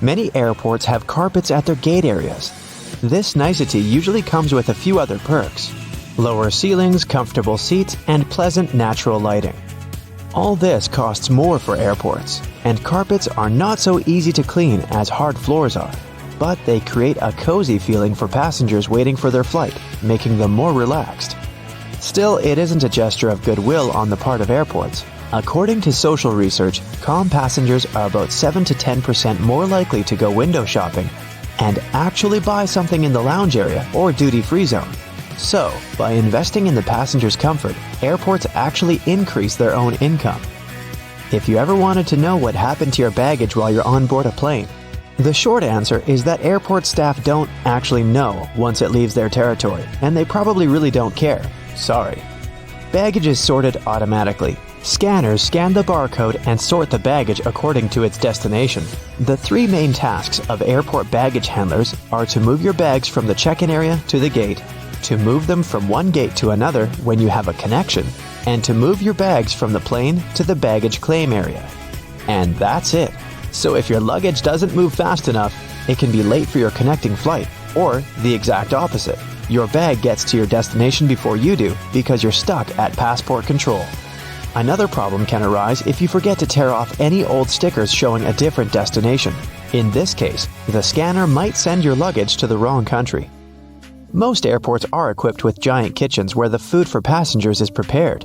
Many airports have carpets at their gate areas. This nicety usually comes with a few other perks: lower ceilings, comfortable seats, and pleasant natural lighting. All this costs more for airports, and carpets are not so easy to clean as hard floors are, but they create a cozy feeling for passengers waiting for their flight, making them more relaxed. Still, it isn't a gesture of goodwill on the part of airports. According to social research, calm passengers are about 7 to 10% more likely to go window shopping and actually buy something in the lounge area or duty-free zone. So, by investing in the passenger's comfort, airports actually increase their own income. If you ever wanted to know what happened to your baggage while you're on board a plane, the short answer is that airport staff don't actually know once it leaves their territory, and they probably really don't care. Sorry. Baggage is sorted automatically. Scanners scan the barcode and sort the baggage according to its destination. The three main tasks of airport baggage handlers are to move your bags from the check-in area to the gate, to move them from one gate to another when you have a connection, and to move your bags from the plane to the baggage claim area. And that's it. So if your luggage doesn't move fast enough, it can be late for your connecting flight, or the exact opposite. Your bag gets to your destination before you do because you're stuck at passport control. Another problem can arise if you forget to tear off any old stickers showing a different destination. In this case, the scanner might send your luggage to the wrong country. Most airports are equipped with giant kitchens where the food for passengers is prepared.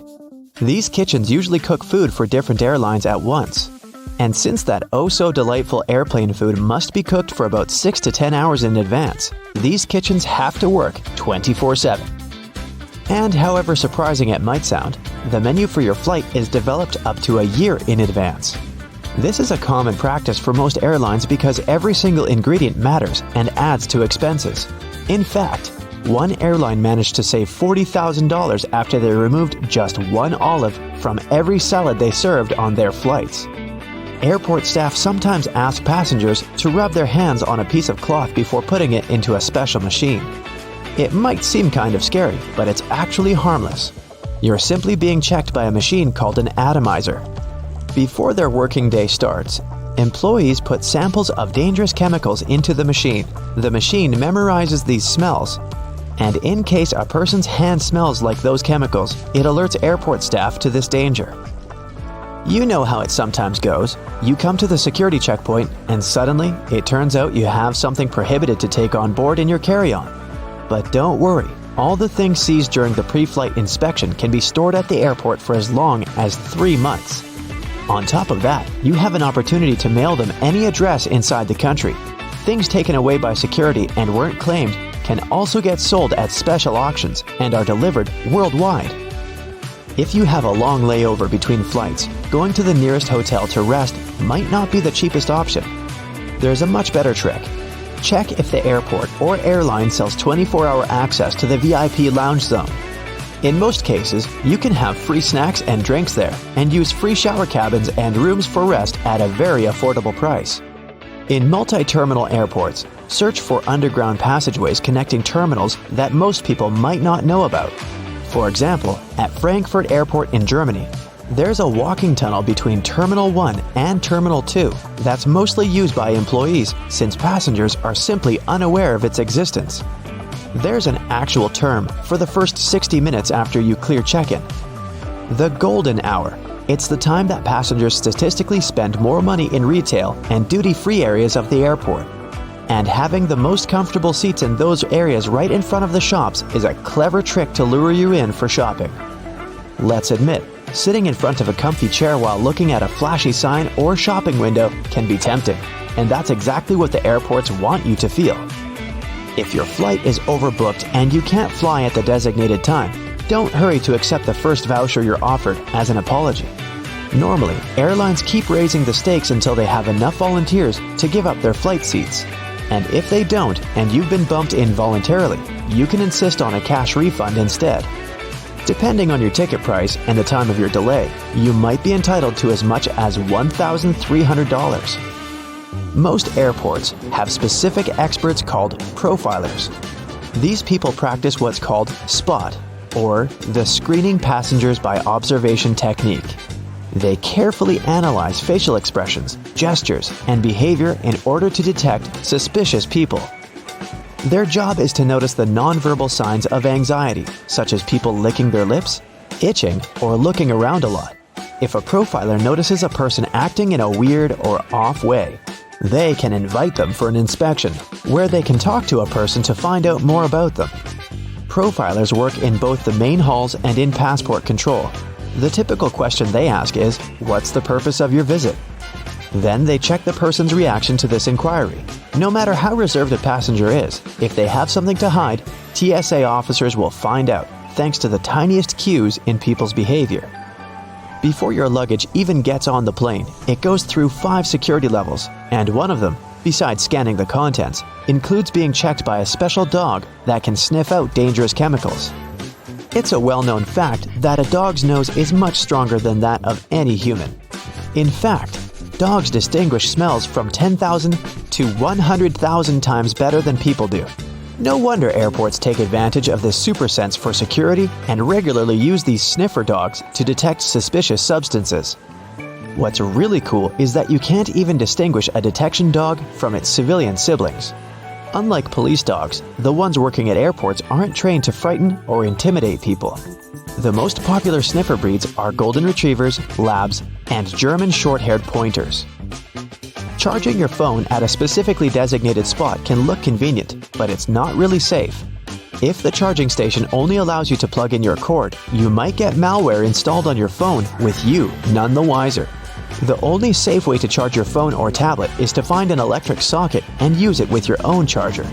These kitchens usually cook food for different airlines at once. And since that oh-so-delightful airplane food must be cooked for about 6 to 10 hours in advance, these kitchens have to work 24/7. And however surprising it might sound, the menu for your flight is developed up to a year in advance. This is a common practice for most airlines because every single ingredient matters and adds to expenses. In fact, one airline managed to save $40,000 after they removed just one olive from every salad they served on their flights. Airport staff sometimes ask passengers to rub their hands on a piece of cloth before putting it into a special machine. It might seem kind of scary, but it's actually harmless. You're simply being checked by a machine called an atomizer. Before their working day starts, employees put samples of dangerous chemicals into the machine. The machine memorizes these smells, and in case a person's hand smells like those chemicals, it alerts airport staff to this danger. You know how it sometimes goes. You come to the security checkpoint, and suddenly, it turns out you have something prohibited to take on board in your carry-on. But don't worry, all the things seized during the pre-flight inspection can be stored at the airport for as long as 3 months. On top of that, you have an opportunity to mail them any address inside the country. Things taken away by security and weren't claimed can also get sold at special auctions and are delivered worldwide. If you have a long layover between flights, going to the nearest hotel to rest might not be the cheapest option. There's a much better trick. Check if the airport or airline sells 24-hour access to the VIP lounge zone. In most cases, you can have free snacks and drinks there and use free shower cabins and rooms for rest at a very affordable price. In multi-terminal airports, search for underground passageways connecting terminals that most people might not know about. For example, at Frankfurt Airport in Germany, there's a walking tunnel between Terminal 1 and Terminal 2 that's mostly used by employees since passengers are simply unaware of its existence. There's an actual term for the first 60 minutes after you clear check-in. The golden hour. It's the time that passengers statistically spend more money in retail and duty-free areas of the airport. And having the most comfortable seats in those areas right in front of the shops is a clever trick to lure you in for shopping. Let's admit, sitting in front of a comfy chair while looking at a flashy sign or shopping window can be tempting, and that's exactly what the airports want you to feel. If your flight is overbooked and you can't fly at the designated time, don't hurry to accept the first voucher you're offered as an apology. Normally, airlines keep raising the stakes until they have enough volunteers to give up their flight seats. And if they don't, and you've been bumped in voluntarily, you can insist on a cash refund instead. Depending on your ticket price and the time of your delay, you might be entitled to as much as $1,300. Most airports have specific experts called profilers. These people practice what's called SPOT, or the screening passengers by observation technique. They carefully analyze facial expressions, gestures, and behavior in order to detect suspicious people. Their job is to notice the nonverbal signs of anxiety, such as people licking their lips, itching, or looking around a lot. If a profiler notices a person acting in a weird or off way, they can invite them for an inspection, where they can talk to a person to find out more about them. Profilers work in both the main halls and in passport control. The typical question they ask is, "What's the purpose of your visit?" Then they check the person's reaction to this inquiry. No matter how reserved a passenger is, if they have something to hide, TSA officers will find out, thanks to the tiniest cues in people's behavior. Before your luggage even gets on the plane, it goes through 5 security levels, and one of them, besides scanning the contents, includes being checked by a special dog that can sniff out dangerous chemicals. It's a well-known fact that a dog's nose is much stronger than that of any human. In fact, dogs distinguish smells from 10,000 to 100,000 times better than people do. No wonder airports take advantage of this super sense for security and regularly use these sniffer dogs to detect suspicious substances. What's really cool is that you can't even distinguish a detection dog from its civilian siblings. Unlike police dogs, the ones working at airports aren't trained to frighten or intimidate people. The most popular sniffer breeds are golden retrievers, labs, and German short-haired pointers. Charging your phone at a specifically designated spot can look convenient, but it's not really safe. If the charging station only allows you to plug in your cord, you might get malware installed on your phone with you none the wiser. The only safe way to charge your phone or tablet is to find an electric socket and use it with your own charger.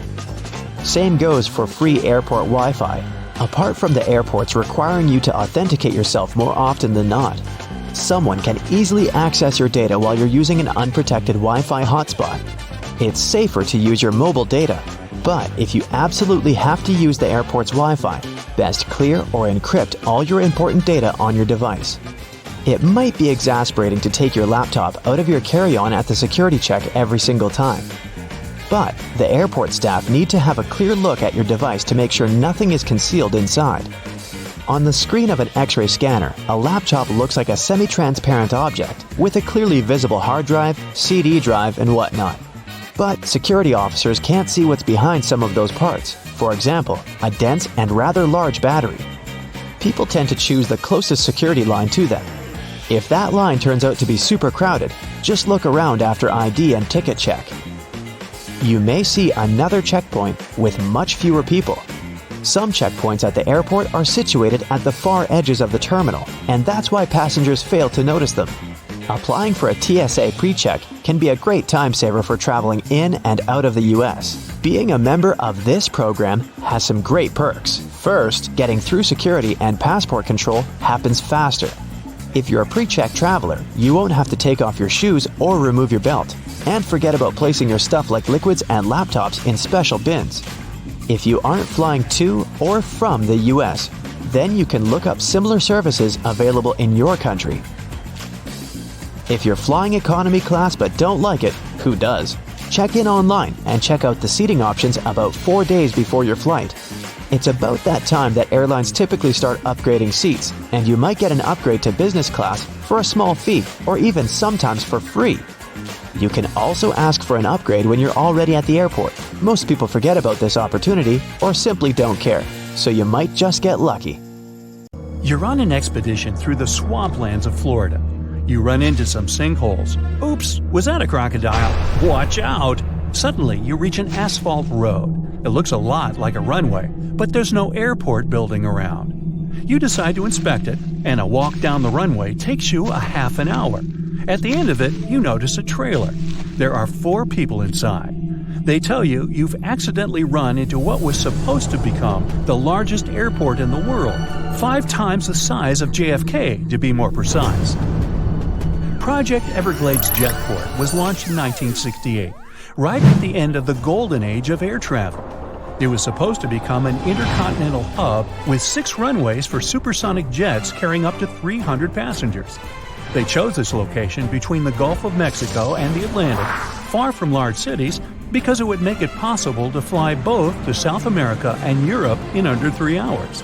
Same goes for free airport Wi-Fi, apart from the airports requiring you to authenticate yourself more often than not. Someone can easily access your data while you're using an unprotected Wi-Fi hotspot. It's safer to use your mobile data, but if you absolutely have to use the airport's Wi-Fi, best clear or encrypt all your important data on your device. It might be exasperating to take your laptop out of your carry-on at the security check every single time. But the airport staff need to have a clear look at your device to make sure nothing is concealed inside. On the screen of an X-ray scanner, a laptop looks like a semi-transparent object with a clearly visible hard drive, CD drive, and whatnot. But security officers can't see what's behind some of those parts. For example, a dense and rather large battery. People tend to choose the closest security line to them. If that line turns out to be super crowded, just look around after ID and ticket check. You may see another checkpoint with much fewer people. Some checkpoints at the airport are situated at the far edges of the terminal, and that's why passengers fail to notice them. Applying for a TSA pre-check can be a great time saver for traveling in and out of the US. Being a member of this program has some great perks. First, getting through security and passport control happens faster. If you're a pre-check traveler, you won't have to take off your shoes or remove your belt. And forget about placing your stuff like liquids and laptops in special bins. If you aren't flying to or from the US, then you can look up similar services available in your country. If you're flying economy class but don't like it, who does? Check in online and check out the seating options about 4 days before your flight. It's about that time that airlines typically start upgrading seats, and you might get an upgrade to business class for a small fee or even sometimes for free. You can also ask for an upgrade when you're already at the airport. Most people forget about this opportunity or simply don't care, so you might just get lucky. You're on an expedition through the swamplands of Florida. You run into some sinkholes. Oops, was that a crocodile? Watch out! Suddenly, you reach an asphalt road. It looks a lot like a runway, but there's no airport building around. You decide to inspect it, and a walk down the runway takes you a half an hour. At the end of it, you notice a trailer. There are 4 people inside. They tell you you've accidentally run into what was supposed to become the largest airport in the world, 5 times the size of JFK to be more precise. Project Everglades Jetport was launched in 1968, right at the end of the golden age of air travel. It was supposed to become an intercontinental hub with 6 runways for supersonic jets carrying up to 300 passengers. They chose this location between the Gulf of Mexico and the Atlantic, far from large cities, because it would make it possible to fly both to South America and Europe in under 3 hours.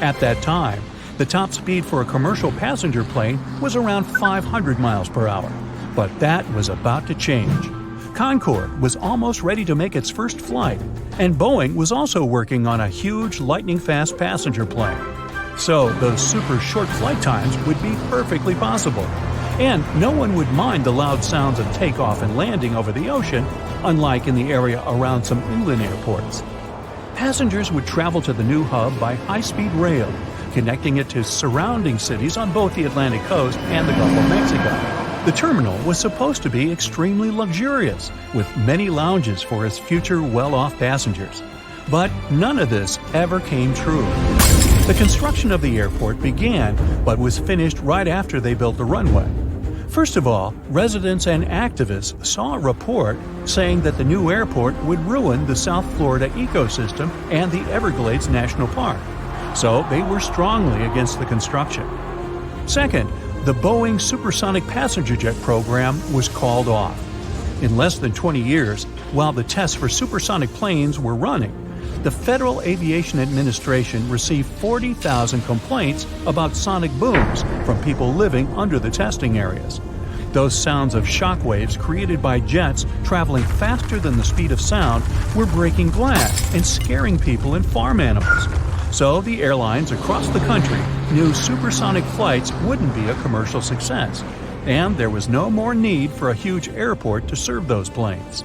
At that time, The top speed for a commercial passenger plane was around 500 miles per hour, but that was about to change. Concorde was almost ready to make its first flight, and Boeing was also working on a huge lightning-fast passenger plane. So those super short flight times would be perfectly possible, and no one would mind the loud sounds of takeoff and landing over the ocean, unlike in the area around some inland airports. Passengers would travel to the new hub by high-speed rail, connecting it to surrounding cities on both the Atlantic coast and the Gulf of Mexico. The terminal was supposed to be extremely luxurious, with many lounges for its future well-off passengers. But none of this ever came true. The construction of the airport began, but was finished right after they built the runway. First of all, residents and activists saw a report saying that the new airport would ruin the South Florida ecosystem and the Everglades National Park, so they were strongly against the construction. Second, the Boeing supersonic passenger jet program was called off. In less than 20 years, while the tests for supersonic planes were running, the Federal Aviation Administration received 40,000 complaints about sonic booms from people living under the testing areas. Those sounds of shock waves created by jets traveling faster than the speed of sound were breaking glass and scaring people and farm animals. So the airlines across the country knew supersonic flights wouldn't be a commercial success, and there was no more need for a huge airport to serve those planes.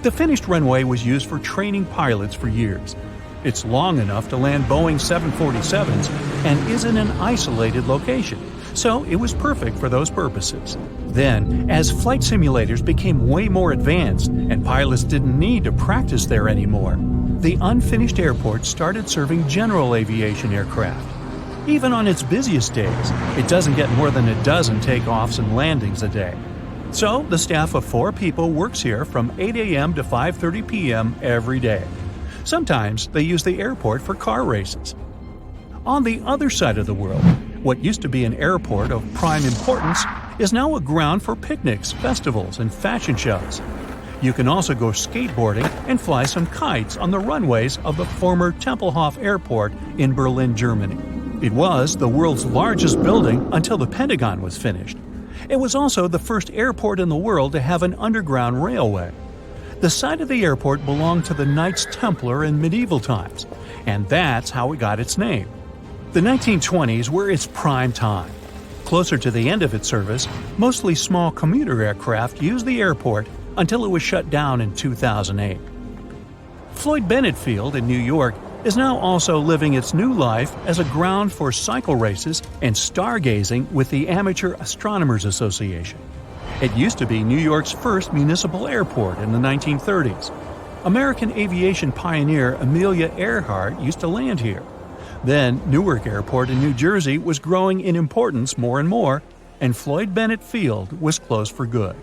The finished runway was used for training pilots for years. It's long enough to land Boeing 747s and is in an isolated location, so it was perfect for those purposes. Then, as flight simulators became way more advanced and pilots didn't need to practice there anymore, the unfinished airport started serving general aviation aircraft. Even on its busiest days, it doesn't get more than a dozen takeoffs and landings a day. So, the staff of 4 people works here from 8 a.m. to 5:30 p.m. every day. Sometimes they use the airport for car races. On the other side of the world, what used to be an airport of prime importance is now a ground for picnics, festivals, and fashion shows. You can also go skateboarding and fly some kites on the runways of the former Tempelhof Airport in Berlin, Germany. It was the world's largest building until the Pentagon was finished. It was also the first airport in the world to have an underground railway. The site of the airport belonged to the Knights Templar in medieval times, and that's how it got its name. The 1920s were its prime time. Closer to the end of its service, mostly small commuter aircraft used the airport until it was shut down in 2008. Floyd Bennett Field in New York is now also living its new life as a ground for cycle races and stargazing with the Amateur Astronomers Association. It used to be New York's first municipal airport in the 1930s. American aviation pioneer Amelia Earhart used to land here. Then Newark Airport in New Jersey was growing in importance more and more, and Floyd Bennett Field was closed for good.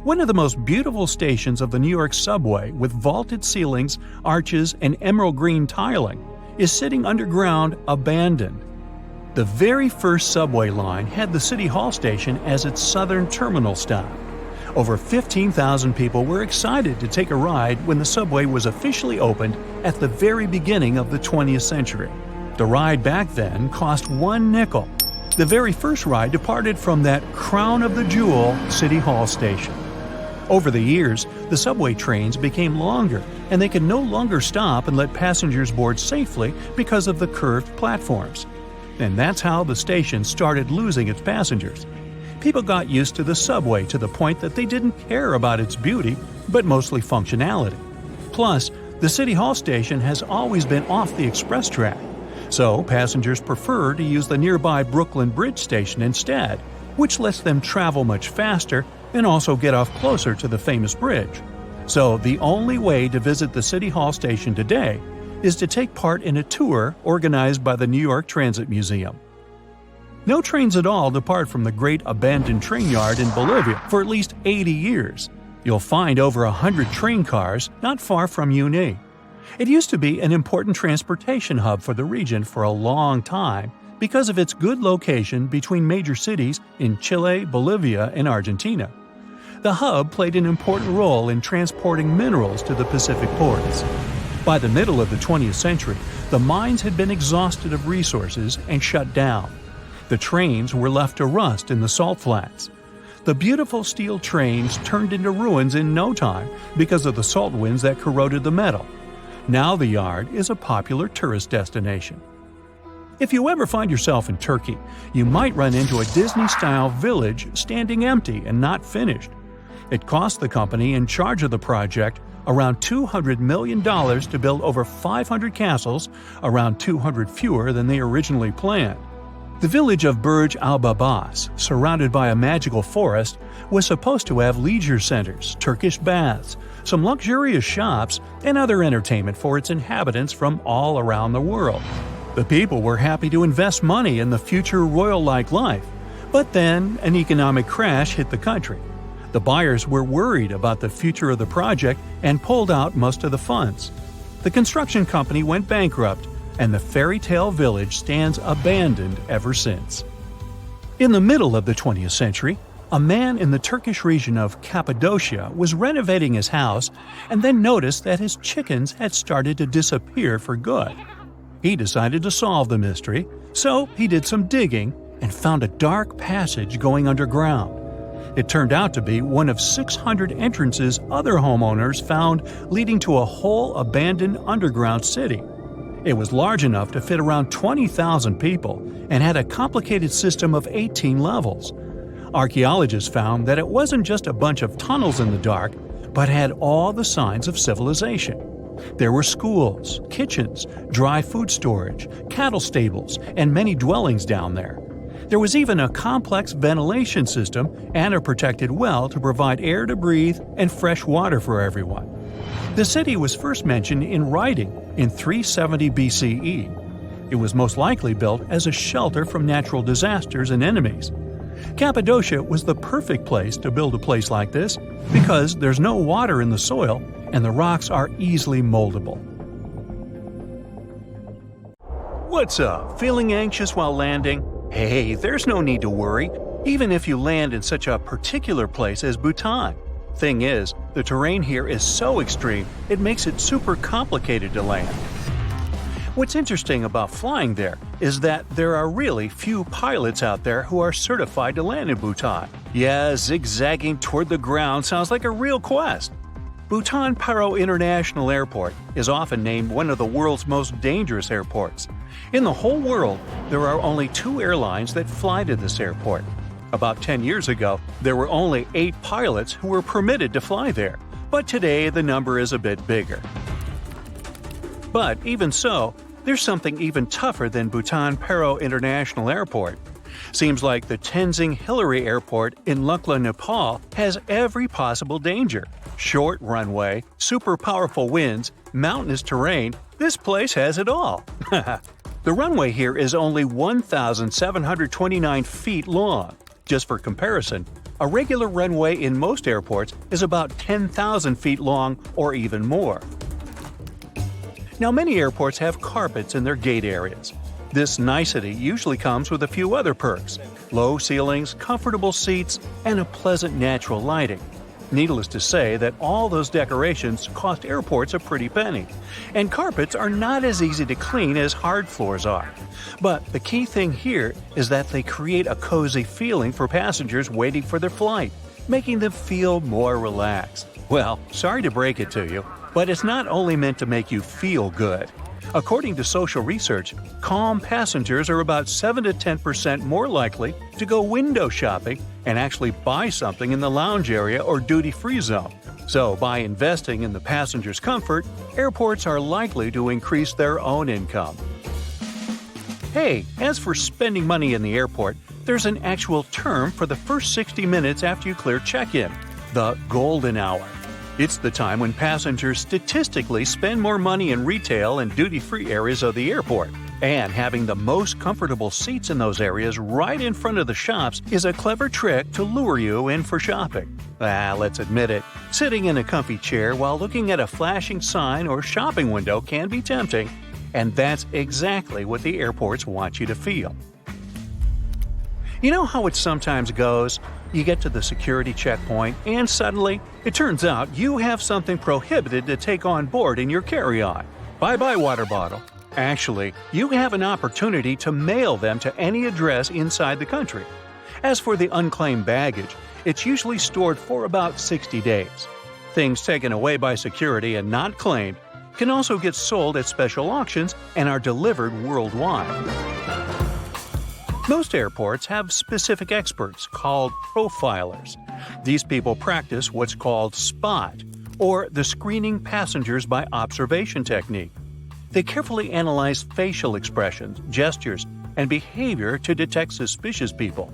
One of the most beautiful stations of the New York subway, with vaulted ceilings, arches, and emerald green tiling, is sitting underground, abandoned. The very first subway line had the City Hall station as its southern terminal stop. Over 15,000 people were excited to take a ride when the subway was officially opened at the very beginning of the 20th century. The ride back then cost 1 nickel. The very first ride departed from that crown of the jewel, City Hall station. Over the years, the subway trains became longer, and they could no longer stop and let passengers board safely because of the curved platforms. And that's how the station started losing its passengers. People got used to the subway to the point that they didn't care about its beauty, but mostly functionality. Plus, the City Hall station has always been off the express track, so passengers prefer to use the nearby Brooklyn Bridge station instead, which lets them travel much faster and also get off closer to the famous bridge. So the only way to visit the City Hall station today is to take part in a tour organized by the New York Transit Museum. No trains at all depart from the great abandoned train yard in Bolivia for at least 80 years. You'll find over 100 train cars not far from Uni. It used to be an important transportation hub for the region for a long time because of its good location between major cities in Chile, Bolivia, and Argentina. The hub played an important role in transporting minerals to the Pacific ports. By the middle of the 20th century, the mines had been exhausted of resources and shut down. The trains were left to rust in the salt flats. The beautiful steel trains turned into ruins in no time because of the salt winds that corroded the metal. Now the yard is a popular tourist destination. If you ever find yourself in Turkey, you might run into a Disney-style village standing empty and not finished. It cost the company in charge of the project around $200 million to build over 500 castles, around 200 fewer than they originally planned. The village of Burj al-Babas, surrounded by a magical forest, was supposed to have leisure centers, Turkish baths, some luxurious shops, and other entertainment for its inhabitants from all around the world. The people were happy to invest money in the future royal-like life, but then an economic crash hit the country. The buyers were worried about the future of the project and pulled out most of the funds. The construction company went bankrupt, and the fairy tale village stands abandoned ever since. In the middle of the 20th century, a man in the Turkish region of Cappadocia was renovating his house and then noticed that his chickens had started to disappear for good. He decided to solve the mystery, so he did some digging and found a dark passage going underground. It turned out to be one of 600 entrances other homeowners found leading to a whole abandoned underground city. It was large enough to fit around 20,000 people and had a complicated system of 18 levels. Archaeologists found that it wasn't just a bunch of tunnels in the dark, but had all the signs of civilization. There were schools, kitchens, dry food storage, cattle stables, and many dwellings down there. There was even a complex ventilation system and a protected well to provide air to breathe and fresh water for everyone. The city was first mentioned in writing in 370 BCE. It was most likely built as a shelter from natural disasters and enemies. Cappadocia was the perfect place to build a place like this because there's no water in the soil and the rocks are easily moldable. What's up? Feeling anxious while landing? Hey, there's no need to worry, even if you land in such a particular place as Bhutan. Thing is, the terrain here is so extreme, it makes it super complicated to land. What's interesting about flying there is that there are really few pilots out there who are certified to land in Bhutan. Yeah, zigzagging toward the ground sounds like a real quest. Bhutan Paro International Airport is often named one of the world's most dangerous airports. In the whole world, there are only 2 airlines that fly to this airport. About 10 years ago, there were only 8 pilots who were permitted to fly there, but today the number is a bit bigger. But even so, there's something even tougher than Bhutan Paro International Airport. Seems like the Tenzing Hillary Airport in Lukla, Nepal has every possible danger. Short runway, super powerful winds, mountainous terrain, this place has it all. The runway here is only 1,729 feet long. Just for comparison, a regular runway in most airports is about 10,000 feet long or even more. Now, many airports have carpets in their gate areas. This nicety usually comes with a few other perks: low ceilings, comfortable seats, and a pleasant natural lighting. Needless to say that all those decorations cost airports a pretty penny, and carpets are not as easy to clean as hard floors are. But the key thing here is that they create a cozy feeling for passengers waiting for their flight, making them feel more relaxed. Well, sorry to break it to you, but it's not only meant to make you feel good. According to social research, calm passengers are about 7 to 10% more likely to go window shopping and actually buy something in the lounge area or duty-free zone. So, by investing in the passenger's comfort, airports are likely to increase their own income. Hey, as for spending money in the airport, there's an actual term for the first 60 minutes after you clear check-in: the golden hour. It's the time when passengers statistically spend more money in retail and duty-free areas of the airport. And having the most comfortable seats in those areas right in front of the shops is a clever trick to lure you in for shopping. Let's admit it, sitting in a comfy chair while looking at a flashing sign or shopping window can be tempting, and that's exactly what the airports want you to feel. You know how it sometimes goes? You get to the security checkpoint, and suddenly, it turns out you have something prohibited to take on board in your carry-on. Bye-bye water bottle. Actually, you have an opportunity to mail them to any address inside the country. As for the unclaimed baggage, it's usually stored for about 60 days. Things taken away by security and not claimed can also get sold at special auctions and are delivered worldwide. Most airports have specific experts called profilers. These people practice what's called spot, or the screening passengers by observation technique. They carefully analyze facial expressions, gestures, and behavior to detect suspicious people.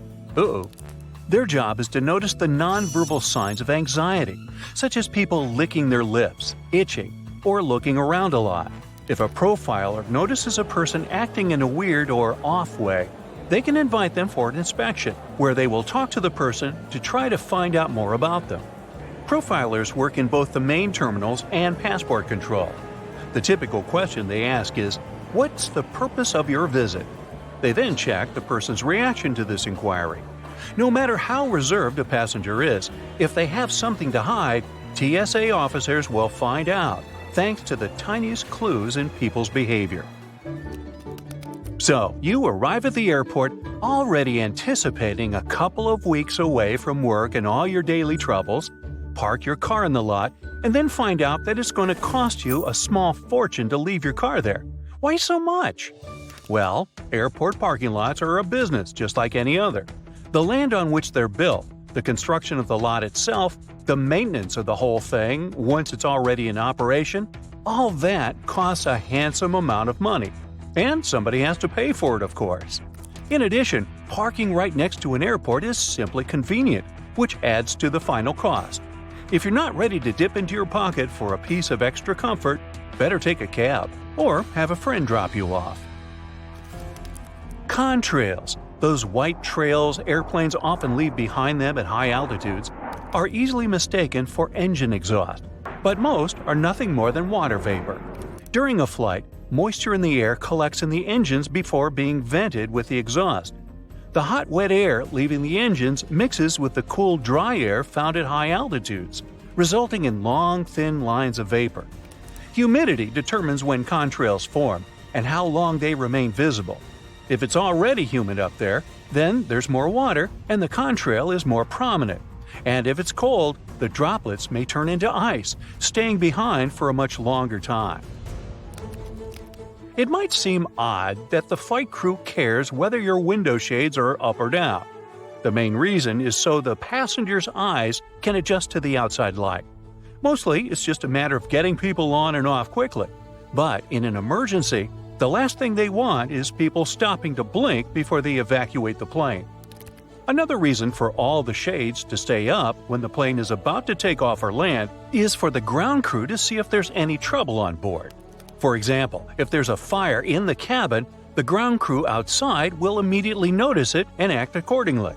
Their job is to notice the nonverbal signs of anxiety, such as people licking their lips, itching, or looking around a lot. If a profiler notices a person acting in a weird or off way, they can invite them for an inspection, where they will talk to the person to try to find out more about them. Profilers work in both the main terminals and passport control. The typical question they ask is, "What's the purpose of your visit?" They then check the person's reaction to this inquiry. No matter how reserved a passenger is, if they have something to hide, TSA officers will find out, thanks to the tiniest clues in people's behavior. So, you arrive at the airport already anticipating a couple of weeks away from work and all your daily troubles, park your car in the lot, and then find out that it's going to cost you a small fortune to leave your car there. Why so much? Well, airport parking lots are a business just like any other. The land on which they're built, the construction of the lot itself, the maintenance of the whole thing once it's already in operation, all that costs a handsome amount of money. And somebody has to pay for it, of course. In addition, parking right next to an airport is simply convenient, which adds to the final cost. If you're not ready to dip into your pocket for a piece of extra comfort, better take a cab or have a friend drop you off. Contrails, those white trails airplanes often leave behind them at high altitudes, are easily mistaken for engine exhaust, but most are nothing more than water vapor. During a flight, moisture in the air collects in the engines before being vented with the exhaust. The hot, wet air leaving the engines mixes with the cool, dry air found at high altitudes, resulting in long, thin lines of vapor. Humidity determines when contrails form and how long they remain visible. If it's already humid up there, then there's more water and the contrail is more prominent. And if it's cold, the droplets may turn into ice, staying behind for a much longer time. It might seem odd that the flight crew cares whether your window shades are up or down. The main reason is so the passenger's eyes can adjust to the outside light. Mostly, it's just a matter of getting people on and off quickly. But in an emergency, the last thing they want is people stopping to blink before they evacuate the plane. Another reason for all the shades to stay up when the plane is about to take off or land is for the ground crew to see if there's any trouble on board. For example, if there's a fire in the cabin, the ground crew outside will immediately notice it and act accordingly.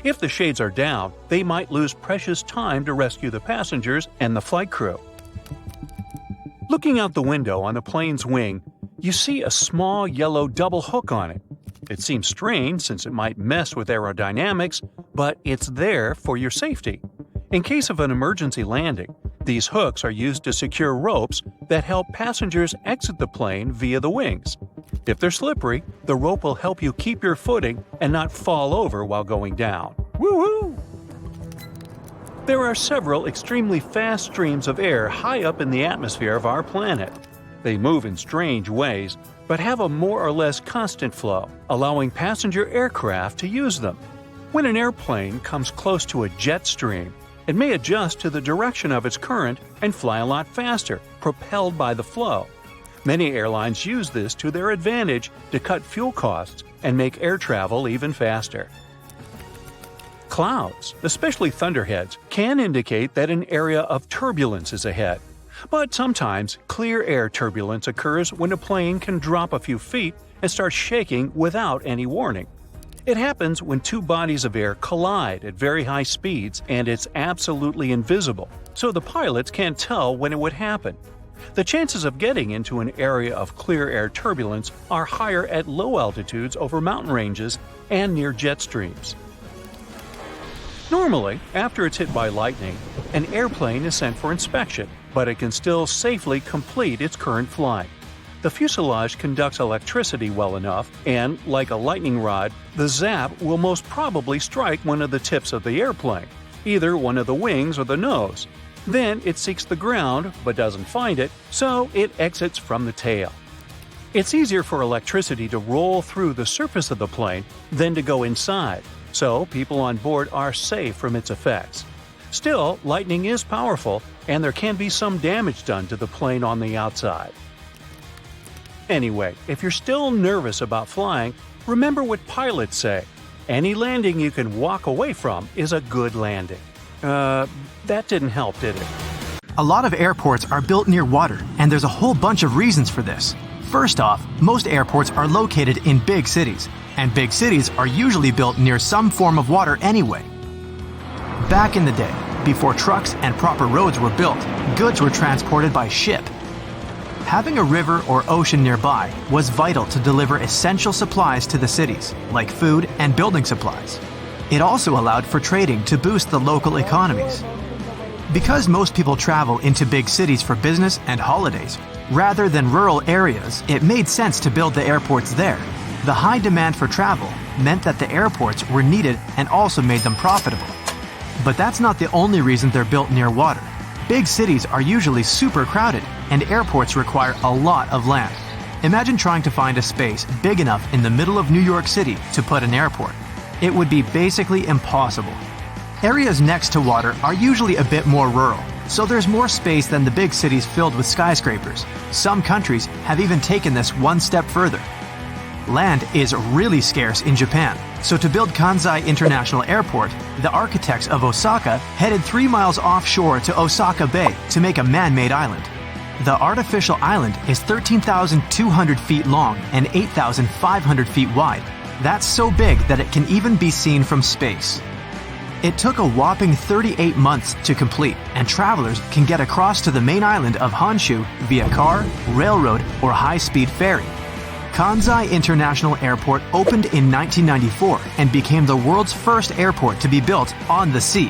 If the shades are down, they might lose precious time to rescue the passengers and the flight crew. Looking out the window on the plane's wing, you see a small yellow double hook on it. It seems strange since it might mess with aerodynamics, but it's there for your safety. In case of an emergency landing, these hooks are used to secure ropes that help passengers exit the plane via the wings. If they're slippery, the rope will help you keep your footing and not fall over while going down. Woo-hoo! There are several extremely fast streams of air high up in the atmosphere of our planet. They move in strange ways, but have a more or less constant flow, allowing passenger aircraft to use them. When an airplane comes close to a jet stream, it may adjust to the direction of its current and fly a lot faster, propelled by the flow. Many airlines use this to their advantage to cut fuel costs and make air travel even faster. Clouds, especially thunderheads, can indicate that an area of turbulence is ahead. But sometimes, clear air turbulence occurs when a plane can drop a few feet and start shaking without any warning. It happens when two bodies of air collide at very high speeds and it's absolutely invisible, so the pilots can't tell when it would happen. The chances of getting into an area of clear air turbulence are higher at low altitudes over mountain ranges and near jet streams. Normally, after it's hit by lightning, an airplane is sent for inspection, but it can still safely complete its current flight. The fuselage conducts electricity well enough, and, like a lightning rod, the zap will most probably strike one of the tips of the airplane, either one of the wings or the nose. Then it seeks the ground, but doesn't find it, so it exits from the tail. It's easier for electricity to roll through the surface of the plane than to go inside, so people on board are safe from its effects. Still, lightning is powerful, and there can be some damage done to the plane on the outside. Anyway, if you're still nervous about flying, remember what pilots say. Any landing you can walk away from is a good landing. That didn't help, did it? A lot of airports are built near water, and there's a whole bunch of reasons for this. First off, most airports are located in big cities, and big cities are usually built near some form of water anyway. Back in the day, before trucks and proper roads were built, goods were transported by ship. Having a river or ocean nearby was vital to deliver essential supplies to the cities, like food and building supplies. It also allowed for trading to boost the local economies. Because most people travel into big cities for business and holidays, rather than rural areas, it made sense to build the airports there. The high demand for travel meant that the airports were needed and also made them profitable. But that's not the only reason they're built near water. Big cities are usually super crowded, and airports require a lot of land. Imagine trying to find a space big enough in the middle of New York City to put an airport. It would be basically impossible. Areas next to water are usually a bit more rural, so there's more space than the big cities filled with skyscrapers. Some countries have even taken this one step further. Land is really scarce in Japan, so to build Kansai International Airport, the architects of Osaka headed 3 miles offshore to Osaka Bay to make a man-made island. The artificial island is 13,200 feet long and 8,500 feet wide. That's so big that it can even be seen from space. It took a whopping 38 months to complete, and travelers can get across to the main island of Honshu via car, railroad, or high-speed ferry. Kansai International Airport opened in 1994 and became the world's first airport to be built on the sea.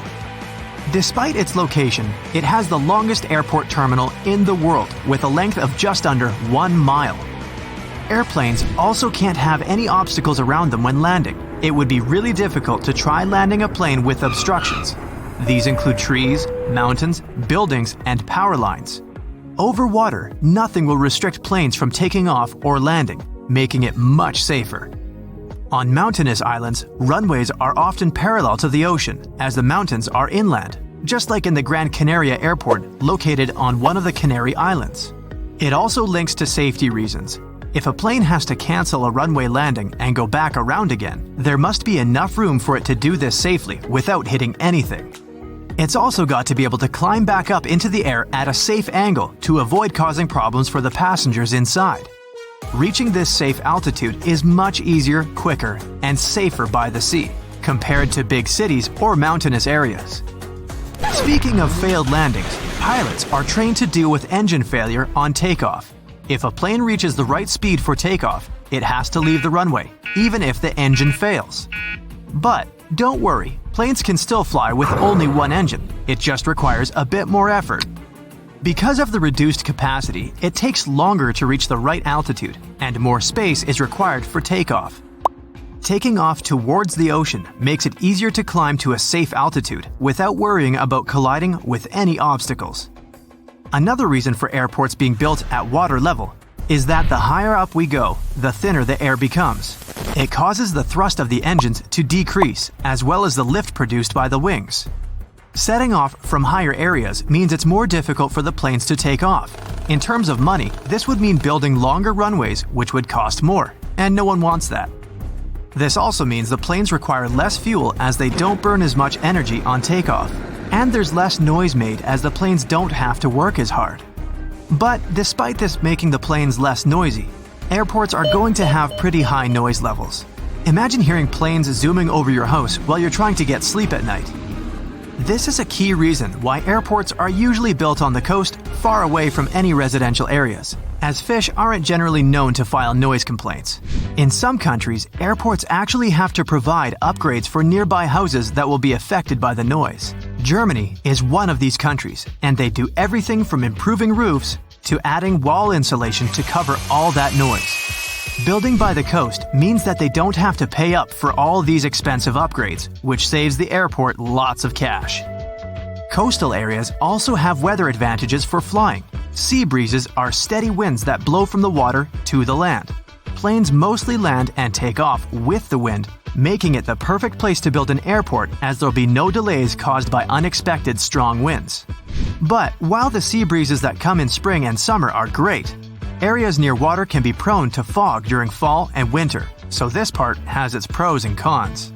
Despite its location, it has the longest airport terminal in the world with a length of just under 1 mile. Airplanes also can't have any obstacles around them when landing. It would be really difficult to try landing a plane with obstructions. These include trees, mountains, buildings, and power lines. Over water, nothing will restrict planes from taking off or landing, making it much safer. On mountainous islands, runways are often parallel to the ocean, as the mountains are inland, just like in the Gran Canaria Airport located on one of the Canary Islands. It also links to safety reasons. If a plane has to cancel a runway landing and go back around again, there must be enough room for it to do this safely without hitting anything. It's also got to be able to climb back up into the air at a safe angle to avoid causing problems for the passengers inside. Reaching this safe altitude is much easier, quicker, and safer by the sea, compared to big cities or mountainous areas. Speaking of failed landings, pilots are trained to deal with engine failure on takeoff. If a plane reaches the right speed for takeoff, it has to leave the runway, even if the engine fails. But don't worry, planes can still fly with only one engine. It just requires a bit more effort. Because of the reduced capacity, it takes longer to reach the right altitude, and more space is required for takeoff. Taking off towards the ocean makes it easier to climb to a safe altitude without worrying about colliding with any obstacles. Another reason for airports being built at water level is that the higher up we go, the thinner the air becomes. It causes the thrust of the engines to decrease, as well as the lift produced by the wings. Setting off from higher areas means it's more difficult for the planes to take off. In terms of money, this would mean building longer runways, which would cost more, and no one wants that. This also means the planes require less fuel as they don't burn as much energy on takeoff. And there's less noise made as the planes don't have to work as hard. But despite this making the planes less noisy, airports are going to have pretty high noise levels. Imagine hearing planes zooming over your house while you're trying to get sleep at night. This is a key reason why airports are usually built on the coast, far away from any residential areas. as fish aren't generally known to file noise complaints. In some countries, airports actually have to provide upgrades for nearby houses that will be affected by the noise. Germany is one of these countries, and they do everything from improving roofs to adding wall insulation to cover all that noise. Building by the coast means that they don't have to pay up for all these expensive upgrades, which saves the airport lots of cash. Coastal areas also have weather advantages for flying. Sea breezes are steady winds that blow from the water to the land. Planes mostly land and take off with the wind, making it the perfect place to build an airport as there'll be no delays caused by unexpected strong winds. But while the sea breezes that come in spring and summer are great, areas near water can be prone to fog during fall and winter, so this part has its pros and cons.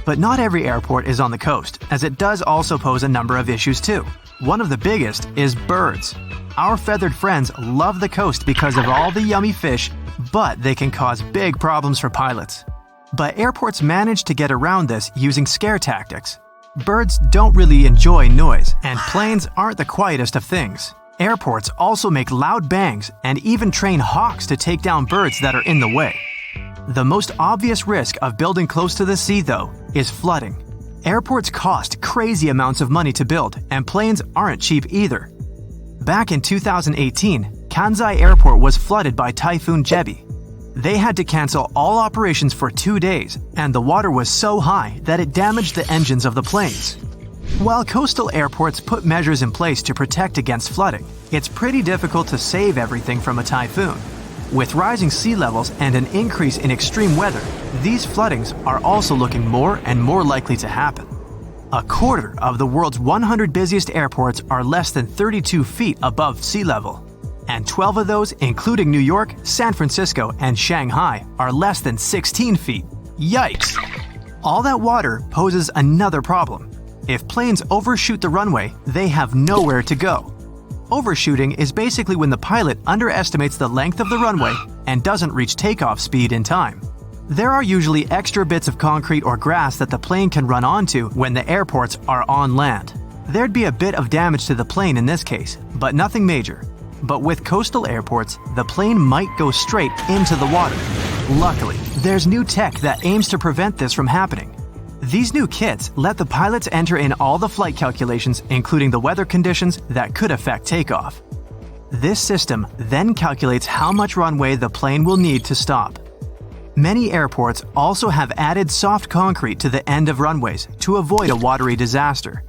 But not every airport is on the coast, as it does also pose a number of issues too. One of the biggest is birds. Our feathered friends love the coast because of all the yummy fish, but they can cause big problems for pilots. But airports manage to get around this using scare tactics. Birds don't really enjoy noise, and planes aren't the quietest of things. Airports also make loud bangs and even train hawks to take down birds that are in the way. The most obvious risk of building close to the sea, though, is flooding. Airports cost crazy amounts of money to build, and planes aren't cheap either. Back in 2018, Kansai Airport was flooded by Typhoon Jebi. They had to cancel all operations for 2 days, and the water was so high that it damaged the engines of the planes. While coastal airports put measures in place to protect against flooding, it's pretty difficult to save everything from a typhoon. With rising sea levels and an increase in extreme weather, these floodings are also looking more and more likely to happen. A quarter of the world's 100 busiest airports are less than 32 feet above sea level, and 12 of those, including New York, San Francisco, and Shanghai, are less than 16 feet. Yikes! All that water poses another problem. If planes overshoot the runway, they have nowhere to go. Overshooting is basically when the pilot underestimates the length of the runway and doesn't reach takeoff speed in time. There are usually extra bits of concrete or grass that the plane can run onto when the airports are on land. There'd be a bit of damage to the plane in this case, but nothing major. But with coastal airports, the plane might go straight into the water. Luckily, there's new tech that aims to prevent this from happening. These new kits let the pilots enter in all the flight calculations, including the weather conditions that could affect takeoff. This system then calculates how much runway the plane will need to stop. Many airports also have added soft concrete to the end of runways to avoid a watery disaster.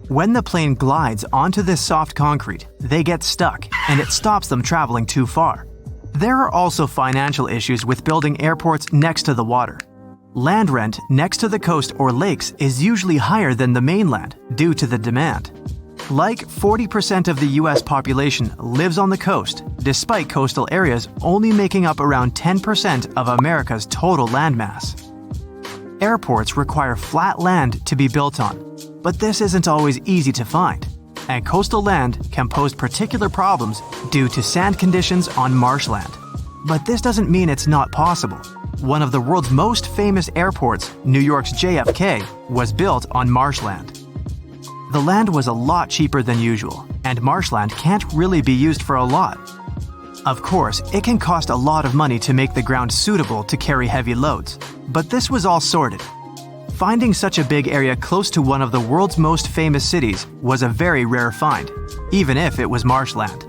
When the plane glides onto this soft concrete, they get stuck and it stops them traveling too far. There are also financial issues with building airports next to the water. Land rent next to the coast or lakes is usually higher than the mainland due to the demand. Like 40% of the US population lives on the coast, despite coastal areas only making up around 10% of America's total landmass. Airports require flat land to be built on, but this isn't always easy to find, and coastal land can pose particular problems due to sand conditions on marshland. But this doesn't mean it's not possible. One of the world's most famous airports, New York's JFK, was built on marshland. The land was a lot cheaper than usual, and marshland can't really be used for a lot. Of course, it can cost a lot of money to make the ground suitable to carry heavy loads, but this was all sorted. Finding such a big area close to one of the world's most famous cities was a very rare find, even if it was marshland.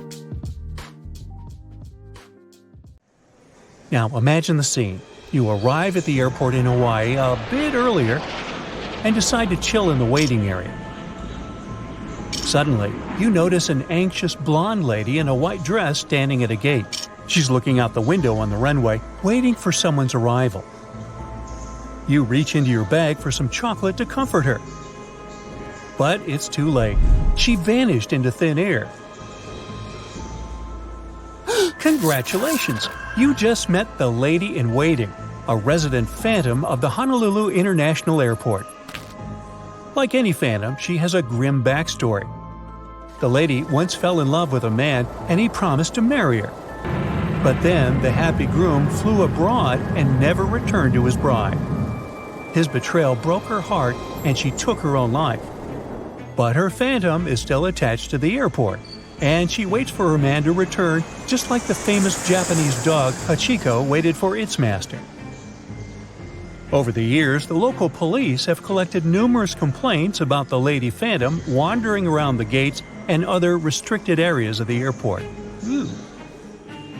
Now imagine the scene. You arrive at the airport in Hawaii a bit earlier and decide to chill in the waiting area. Suddenly, you notice an anxious blonde lady in a white dress standing at a gate. She's looking out the window on the runway, waiting for someone's arrival. You reach into your bag for some chocolate to comfort her. But it's too late. She vanished into thin air. Congratulations! You just met the lady in waiting, a resident phantom of the Honolulu International Airport. Like any phantom, she has a grim backstory. The lady once fell in love with a man and he promised to marry her. But then the happy groom flew abroad and never returned to his bride. His betrayal broke her heart and she took her own life. But her phantom is still attached to the airport. and she waits for her man to return just like the famous Japanese dog Hachiko waited for its master. Over the years, the local police have collected numerous complaints about the Lady Phantom wandering around the gates and other restricted areas of the airport.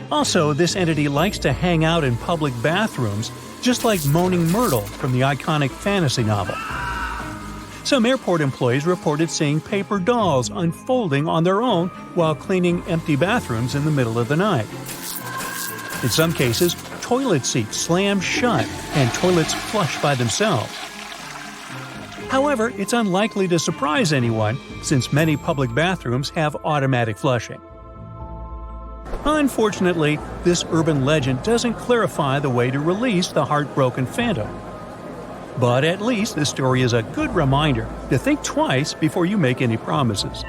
Also, this entity likes to hang out in public bathrooms, just like Moaning Myrtle from the iconic fantasy novel. Some airport employees reported seeing paper dolls unfolding on their own while cleaning empty bathrooms in the middle of the night. In some cases, toilet seats slam shut and toilets flush by themselves. However, it's unlikely to surprise anyone since many public bathrooms have automatic flushing. Unfortunately, this urban legend doesn't clarify the way to release the heartbroken phantom. But at least this story is a good reminder to think twice before you make any promises.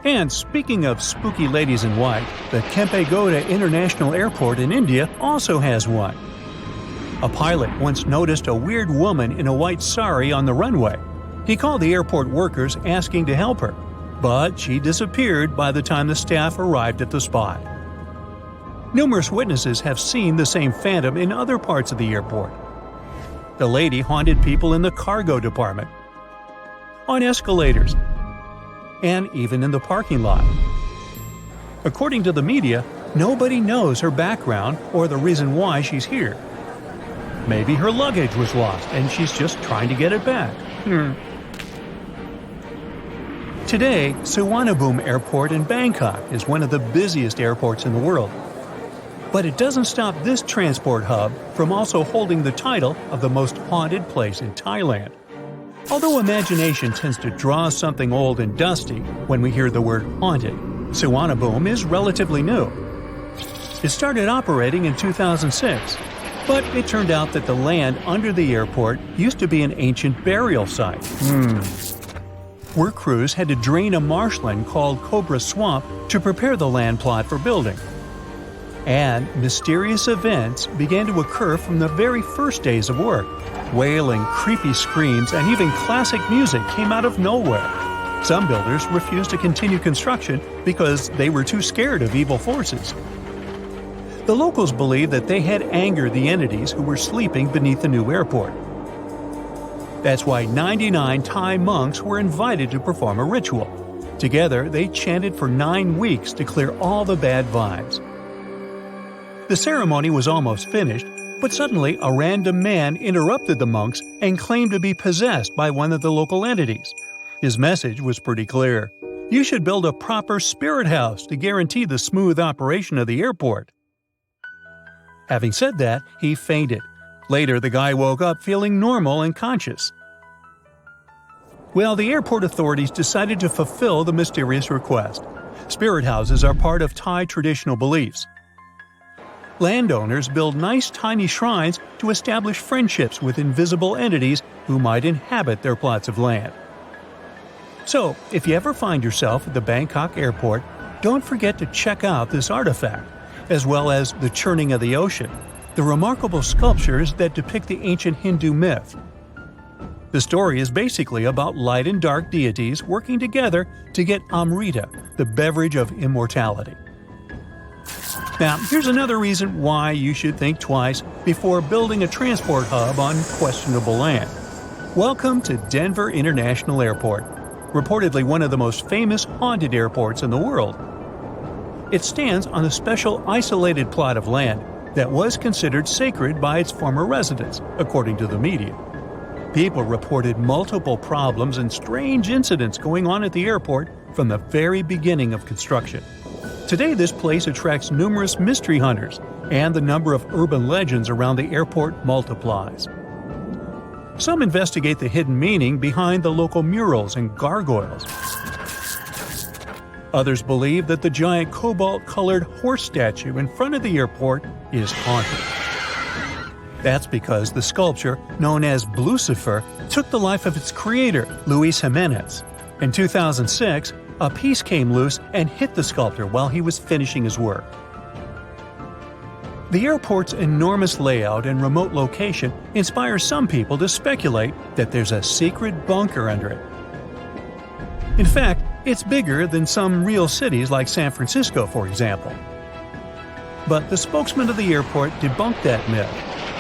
And speaking of spooky ladies in white, the Kempegowda International Airport in India also has one. A pilot once noticed a weird woman in a white sari on the runway. He called the airport workers asking to help her, but she disappeared by the time the staff arrived at the spot. Numerous witnesses have seen the same phantom in other parts of the airport. The lady haunted people in the cargo department, on escalators, and even in the parking lot. According to the media, nobody knows her background or the reason why she's here. Maybe her luggage was lost and she's just trying to get it back. Today, Suvarnabhumi Airport in Bangkok is one of the busiest airports in the world. But it doesn't stop this transport hub from also holding the title of the most haunted place in Thailand. Although imagination tends to draw something old and dusty when we hear the word haunted, Suvarnabhumi is relatively new. It started operating in 2006, but it turned out that the land under the airport used to be an ancient burial site. Work crews had to drain a marshland called Cobra Swamp to prepare the land plot for building. And mysterious events began to occur from the very first days of work. Wailing, creepy screams, and even classic music came out of nowhere. Some builders refused to continue construction because they were too scared of evil forces. The locals believed that they had angered the entities who were sleeping beneath the new airport. That's why 99 Thai monks were invited to perform a ritual. Together, they chanted for 9 weeks to clear all the bad vibes. The ceremony was almost finished, but suddenly a random man interrupted the monks and claimed to be possessed by one of the local entities. His message was pretty clear. You should build a proper spirit house to guarantee the smooth operation of the airport. Having said that, he fainted. Later, the guy woke up feeling normal and conscious. Well, the airport authorities decided to fulfill the mysterious request. Spirit houses are part of Thai traditional beliefs. Landowners build nice tiny shrines to establish friendships with invisible entities who might inhabit their plots of land. So, if you ever find yourself at the Bangkok airport, don't forget to check out this artifact, as well as the churning of the ocean, the remarkable sculptures that depict the ancient Hindu myth. The story is basically about light and dark deities working together to get Amrita, the beverage of immortality. Now, here's another reason why you should think twice before building a transport hub on questionable land. Welcome to Denver International Airport, reportedly one of the most famous haunted airports in the world. It stands on a special isolated plot of land that was considered sacred by its former residents, according to the media. People reported multiple problems and strange incidents going on at the airport from the very beginning of construction. Today, this place attracts numerous mystery hunters, and the number of urban legends around the airport multiplies. Some investigate the hidden meaning behind the local murals and gargoyles. Others believe that the giant cobalt-colored horse statue in front of the airport is haunted. That's because the sculpture, known as Lucifer, took the life of its creator, Luis Jimenez. In 2006, a piece came loose and hit the sculptor while he was finishing his work. The airport's enormous layout and remote location inspire some people to speculate that there's a secret bunker under it. In fact, It's bigger than some real cities like San Francisco, for example. But the spokesman of the airport debunked that myth,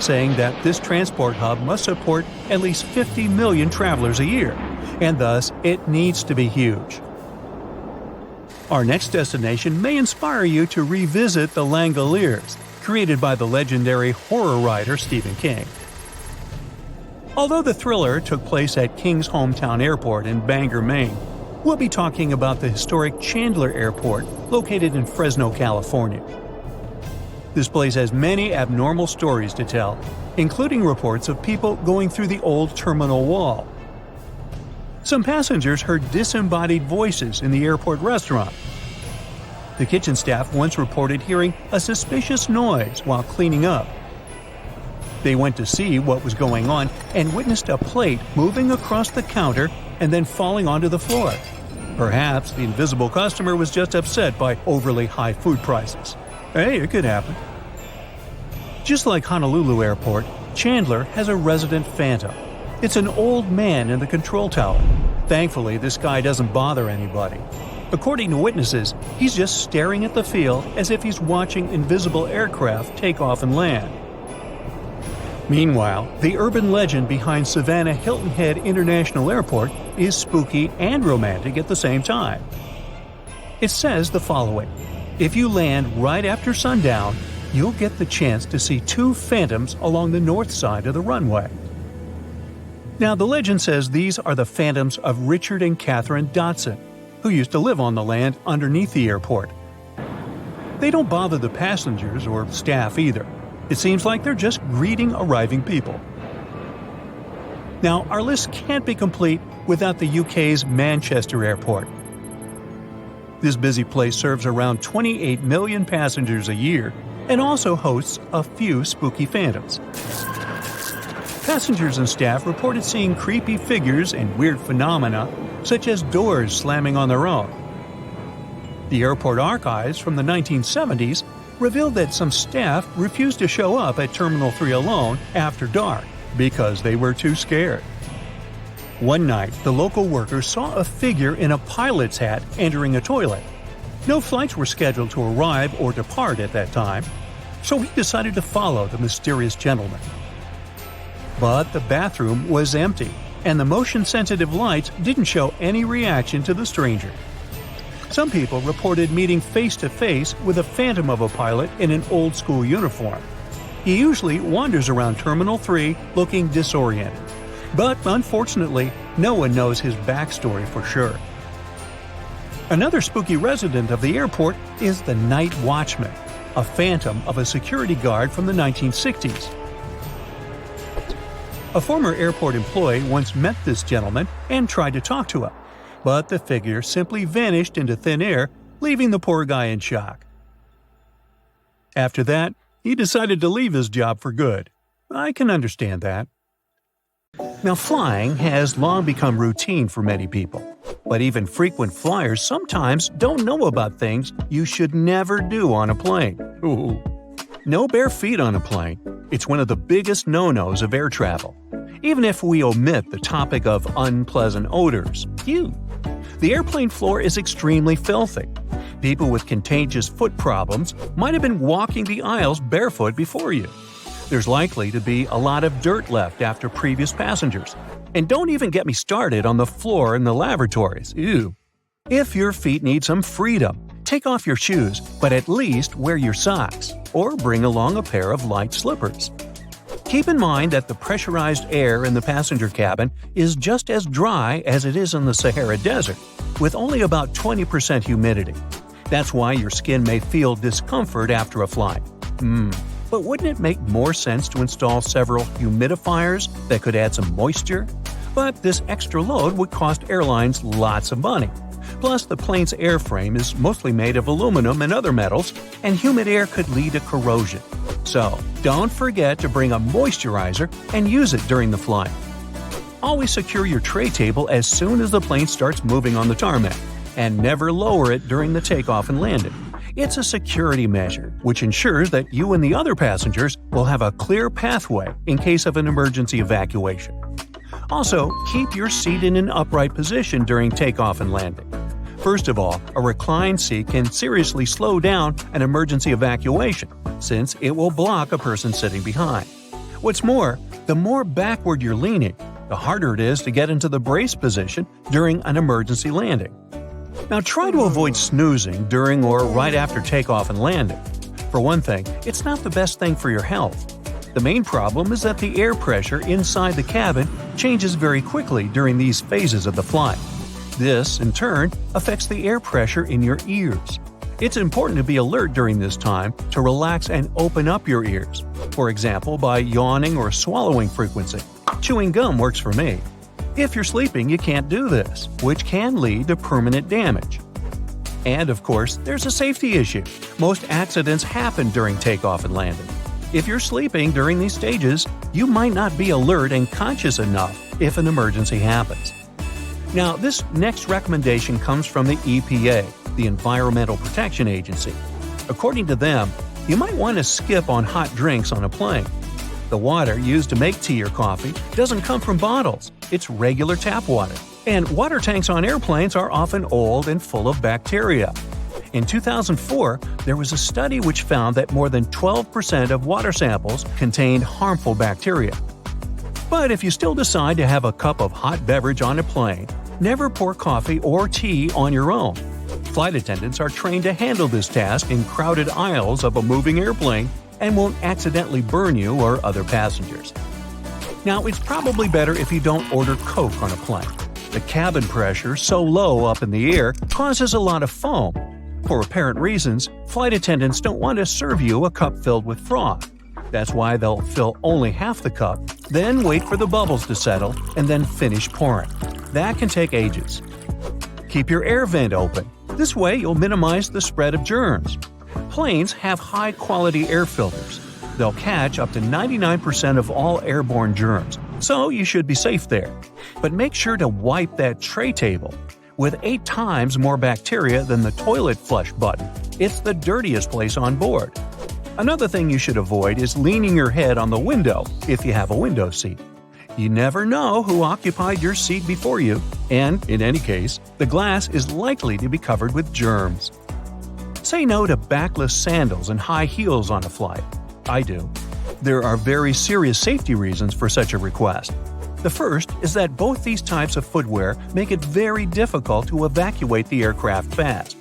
saying that this transport hub must support at least 50 million travelers a year, and thus it needs to be huge. Our next destination may inspire you to revisit the Langoliers, created by the legendary horror writer Stephen King. Although the thriller took place at King's hometown airport in Bangor, Maine, we'll be talking about the historic Chandler Airport, located in Fresno, California. This place has many abnormal stories to tell, including reports of people going through the old terminal wall. Some passengers heard disembodied voices in the airport restaurant. The kitchen staff once reported hearing a suspicious noise while cleaning up. They went to see what was going on and witnessed a plate moving across the counter and then falling onto the floor. Perhaps the invisible customer was just upset by overly high food prices. Hey, it could happen. Just like Honolulu Airport, Chandler has a resident phantom. It's an old man in the control tower. Thankfully, this guy doesn't bother anybody. According to witnesses, he's just staring at the field as if he's watching invisible aircraft take off and land. Meanwhile, the urban legend behind Savannah Hilton Head International Airport is spooky and romantic at the same time. It says the following: if you land right after sundown, you'll get the chance to see two phantoms along the north side of the runway. Now, the legend says these are the phantoms of Richard and Catherine Dotson, who used to live on the land underneath the airport. They don't bother the passengers or staff either. It seems like they're just greeting arriving people. Now, our list can't be complete without the UK's Manchester Airport. This busy place serves around 28 million passengers a year and also hosts a few spooky phantoms. Passengers and staff reported seeing creepy figures and weird phenomena, such as doors slamming on their own. The airport archives from the 1970s revealed that some staff refused to show up at Terminal 3 alone after dark because they were too scared. One night, the local workers saw a figure in a pilot's hat entering a toilet. No flights were scheduled to arrive or depart at that time, so he decided to follow the mysterious gentleman. But the bathroom was empty, and the motion-sensitive lights didn't show any reaction to the stranger. Some people reported meeting face-to-face with a phantom of a pilot in an old-school uniform. He usually wanders around Terminal 3 looking disoriented. But unfortunately, no one knows his backstory for sure. Another spooky resident of the airport is the Night Watchman, a phantom of a security guard from the 1960s. A former airport employee once met this gentleman and tried to talk to him, but the figure simply vanished into thin air, leaving the poor guy in shock. After that, he decided to leave his job for good. I can understand that. Now, flying has long become routine for many people, but even frequent flyers sometimes don't know about things you should never do on a plane. Ooh. No bare feet on a plane. It's one of the biggest no-nos of air travel. Even if we omit the topic of unpleasant odors. The airplane floor is extremely filthy. People with contagious foot problems might have been walking the aisles barefoot before you. There's likely to be a lot of dirt left after previous passengers. And don't even get me started on the floor in the lavatories. Ew. If your feet need some freedom, take off your shoes, but at least wear your socks, or bring along a pair of light slippers. Keep in mind that the pressurized air in the passenger cabin is just as dry as it is in the Sahara Desert, with only about 20% humidity. That's why your skin may feel discomfort after a flight. But wouldn't it make more sense to install several humidifiers that could add some moisture? But this extra load would cost airlines lots of money. Plus, the plane's airframe is mostly made of aluminum and other metals, and humid air could lead to corrosion. So, don't forget to bring a moisturizer and use it during the flight. Always secure your tray table as soon as the plane starts moving on the tarmac, and never lower it during the takeoff and landing. It's a security measure, which ensures that you and the other passengers will have a clear pathway in case of an emergency evacuation. Also, keep your seat in an upright position during takeoff and landing. First of all, a reclined seat can seriously slow down an emergency evacuation, since it will block a person sitting behind. What's more, the more backward you're leaning, the harder it is to get into the brace position during an emergency landing. Now try to avoid snoozing during or right after takeoff and landing. For one thing, it's not the best thing for your health. The main problem is that the air pressure inside the cabin changes very quickly during these phases of the flight. This, in turn, affects the air pressure in your ears. It's important to be alert during this time to relax and open up your ears, for example by yawning or swallowing frequency. Chewing gum works for me. If you're sleeping, you can't do this, which can lead to permanent damage. And of course, there's a safety issue. Most accidents happen during takeoff and landing. If you're sleeping during these stages, you might not be alert and conscious enough if an emergency happens. Now, this next recommendation comes from the EPA, the Environmental Protection Agency. According to them, you might want to skip on hot drinks on a plane. The water used to make tea or coffee doesn't come from bottles, it's regular tap water. And water tanks on airplanes are often old and full of bacteria. In 2004, there was a study which found that more than 12% of water samples contained harmful bacteria. But if you still decide to have a cup of hot beverage on a plane, never pour coffee or tea on your own. Flight attendants are trained to handle this task in crowded aisles of a moving airplane and won't accidentally burn you or other passengers. Now, it's probably better if you don't order Coke on a plane. The cabin pressure, so low up in the air, causes a lot of foam. For apparent reasons, flight attendants don't want to serve you a cup filled with froth. That's why they'll fill only half the cup, then wait for the bubbles to settle, and then finish pouring. That can take ages. Keep your air vent open. This way you'll minimize the spread of germs. Planes have high-quality air filters. They'll catch up to 99% of all airborne germs, so you should be safe there. But make sure to wipe that tray table. With 8 times more bacteria than the toilet flush button, it's the dirtiest place on board. Another thing you should avoid is leaning your head on the window if you have a window seat. You never know who occupied your seat before you, and, in any case, the glass is likely to be covered with germs. Say no to backless sandals and high heels on a flight. I do. There are very serious safety reasons for such a request. The first is that both these types of footwear make it very difficult to evacuate the aircraft fast.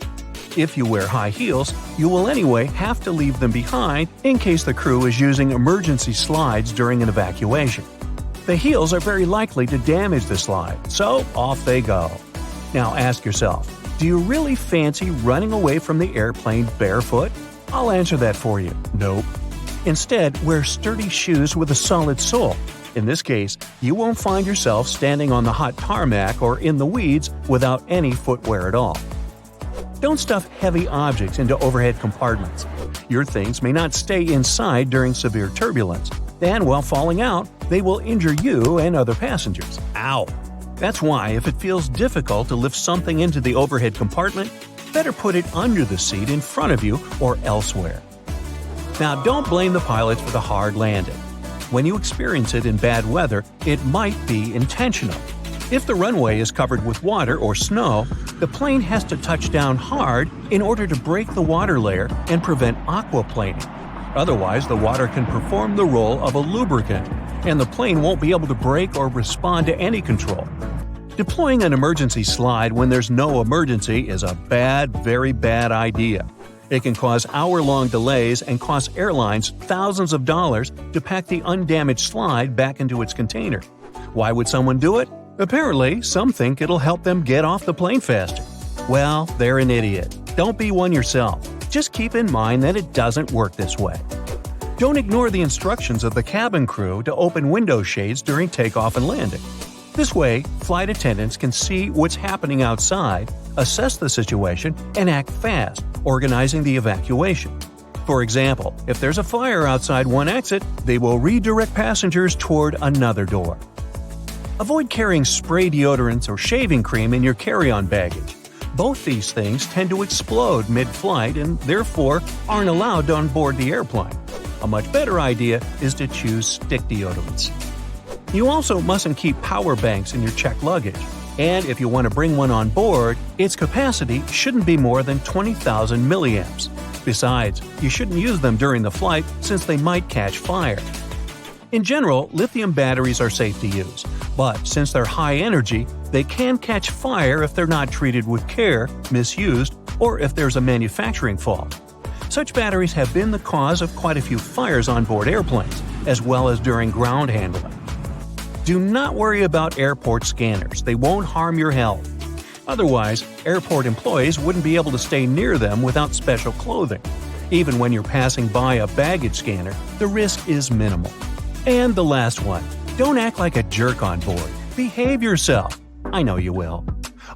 If you wear high heels, you will anyway have to leave them behind in case the crew is using emergency slides during an evacuation. The heels are very likely to damage the slide, so off they go. Now ask yourself, do you really fancy running away from the airplane barefoot? I'll answer that for you. Nope. Instead, wear sturdy shoes with a solid sole. In this case, you won't find yourself standing on the hot tarmac or in the weeds without any footwear at all. Don't stuff heavy objects into overhead compartments. Your things may not stay inside during severe turbulence, and while falling out, they will injure you and other passengers. Ow! That's why, if it feels difficult to lift something into the overhead compartment, better put it under the seat in front of you or elsewhere. Now, don't blame the pilots for the hard landing. When you experience it in bad weather, it might be intentional. If the runway is covered with water or snow, the plane has to touch down hard in order to break the water layer and prevent aquaplaning. Otherwise, the water can perform the role of a lubricant, and the plane won't be able to brake or respond to any control. Deploying an emergency slide when there's no emergency is a bad, very bad idea. It can cause hour-long delays and cost airlines thousands of dollars to pack the undamaged slide back into its container. Why would someone do it? Apparently, some think it'll help them get off the plane faster. Well, they're an idiot. Don't be one yourself. Just keep in mind that it doesn't work this way. Don't ignore the instructions of the cabin crew to open window shades during takeoff and landing. This way, flight attendants can see what's happening outside, assess the situation, and act fast, organizing the evacuation. For example, if there's a fire outside one exit, they will redirect passengers toward another door. Avoid carrying spray deodorants or shaving cream in your carry-on baggage. Both these things tend to explode mid-flight and therefore aren't allowed on board the airplane. A much better idea is to choose stick deodorants. You also mustn't keep power banks in your checked luggage. And if you want to bring one on board, its capacity shouldn't be more than 20,000 milliamps. Besides, you shouldn't use them during the flight since they might catch fire. In general, lithium batteries are safe to use, but since they're high energy, they can catch fire if they're not treated with care, misused, or if there's a manufacturing fault. Such batteries have been the cause of quite a few fires on board airplanes, as well as during ground handling. Do not worry about airport scanners, they won't harm your health. Otherwise, airport employees wouldn't be able to stay near them without special clothing. Even when you're passing by a baggage scanner, the risk is minimal. And the last one, don't act like a jerk on board. Behave yourself. I know you will.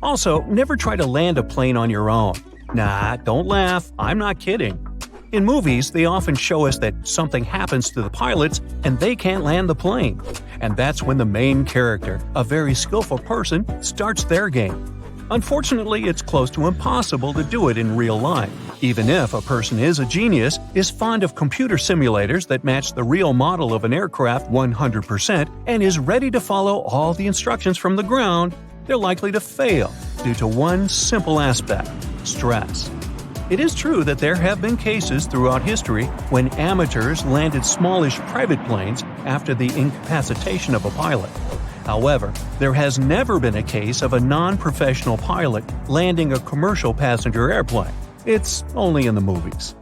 Also, never try to land a plane on your own. Nah, don't laugh, I'm not kidding. In movies, they often show us that something happens to the pilots and they can't land the plane. And that's when the main character, a very skillful person, starts their game. Unfortunately, it's close to impossible to do it in real life. Even if a person is a genius, is fond of computer simulators that match the real model of an aircraft 100%, and is ready to follow all the instructions from the ground, they're likely to fail due to one simple aspect: stress. It is true that there have been cases throughout history when amateurs landed smallish private planes after the incapacitation of a pilot. However, there has never been a case of a non-professional pilot landing a commercial passenger airplane. It's only in the movies.